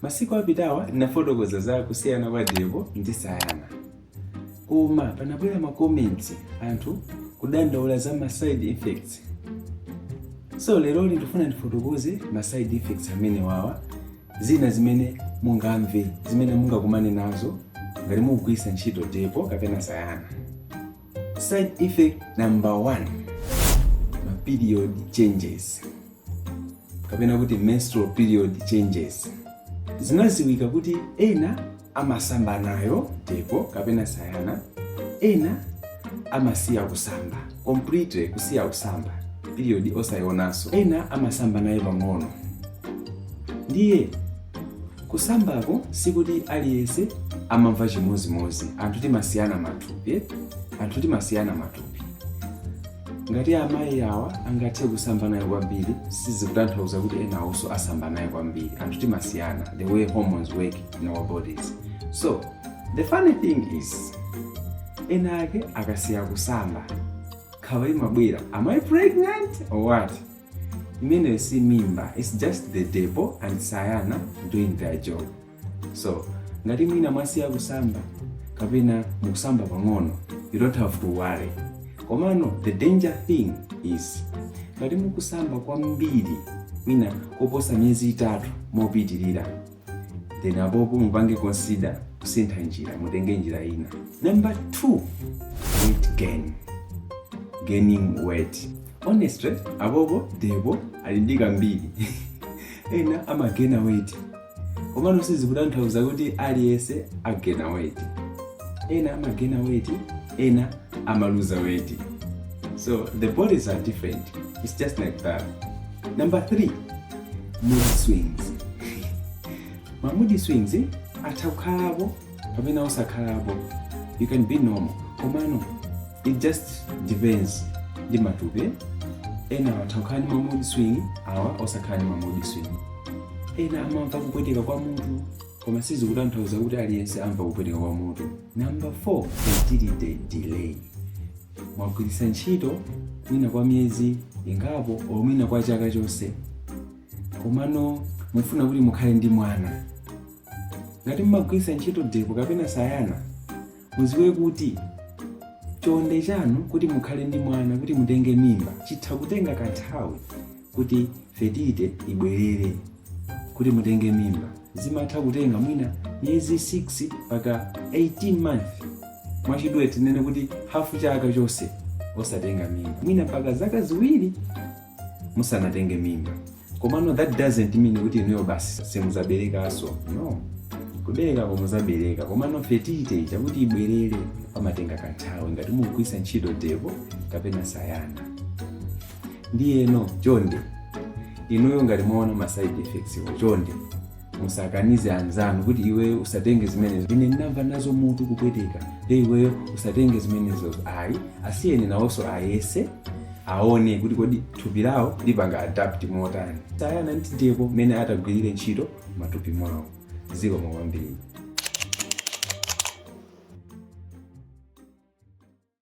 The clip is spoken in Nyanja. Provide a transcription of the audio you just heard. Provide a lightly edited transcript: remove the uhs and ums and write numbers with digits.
Masiku apitawa ndinafotokoza za kusiyana kwa depo ndi sayana. Koma panabwera ma comments anthu kudandaula za ma side effects. So lero ndifuna ndifotokoze ma side effects amene wawa zina zimene mungamve, zimene mungakumane nazo ngati mukugwiritsa ntchito depo kapena sayana. Side effect number 1, ma period changes kapena kuti menstrual period changes. Zinaziwika kuti ena amasamba nayo depo kapena sayana, ena amasiya kusamba completely, kusiya kusamba period osayionanso, ena amasamba nayo pang'ono. Ndiye kusambako sikuti aliyense amamva chimozimozi, anthu timasiyana matupi. Ngati amayi awa angathe kusamba nayo kwambiri, sizikutanthauza kuti ena also asamba nayo kwambiri. Anthu timasiyana, the way hormones work in our bodies. So the funny thing is, ena ake akasiya kusamba khawa imabwera, am I pregnant or what? Imeneyo si mimba, it's just the depo and sayana doing their job. So ngati mwina mwasiya kusamba kapena mukusamba pang'ono, you don't have to worry. Komano the danger thing is, ngati mukusamba kwambiri mwina koposa miyezi 3 mopitirira, then apopo mupange consider kusintha njira, mutenge njira ina. Number 2, weight gain. Gaining weight. Honestly, apopo depo alindika mbiri. Ena amagena weight. Komano sizikutanthauza kuti aliyense agena weight. Ena amagena weight, ena amaluza weight. So the bodies are different. It's just like that. Number 3, mood swings. Ma mood swings atakhalabo kapena osakhalabo. You can be normal. Komano it just depends ndi matupi. Ena atakhani ma mood swing, awa osakhani ma mood swing. Ena amamva kupweteka kwa mutu, koma sizikutanthauza kuti aliyense amva kupweteka kwa mutu. Number 4, fertility delay. Mwagwiritsa ntchito mwina kwa miyezi ingapo o mwina kwa chaka chonse, komano mufuna kuti mukhale ndi mwana. Ngati mmagwiritsa ntchito depo kapena sayana, muziwe kuti chonde chanu kuti mukhale ndi mwana, kuti mutenge mimba, chitha kutenga kanthawi kuti fertility ibwerere, kuti mutenge mimba. Zimatha kutenga mwina miyezi 6 mpaka 18 months. Mwachidwe tinene kuti hafu chaka chonse osatenga mimba, mwina mpaka zaka 2 musanatenge mimba. Komano that doesn't mean kuti inuyo basi simuzaberekaso. No, kubereka muzabereka, komano fertility chakuti ibwerere pamatenga kanthawi ngati mukugwiritsa ntchito depo kapena sayana. Ndiyeno chonde inuyo ngati mwaona ma side effects chonde musakanize anzanu kuti iwe usatenge zimenezo. Ine ndinamva nazo mutu kupweteka, iwe usatenge zimenezo. Ayi, asiyeni nawonso ayese aone kuti kodi thupi lawo lipanga adapt motani. Sayana ndi depo mene atagwirire ntchito matupi mwawo. Ziko mwambiri.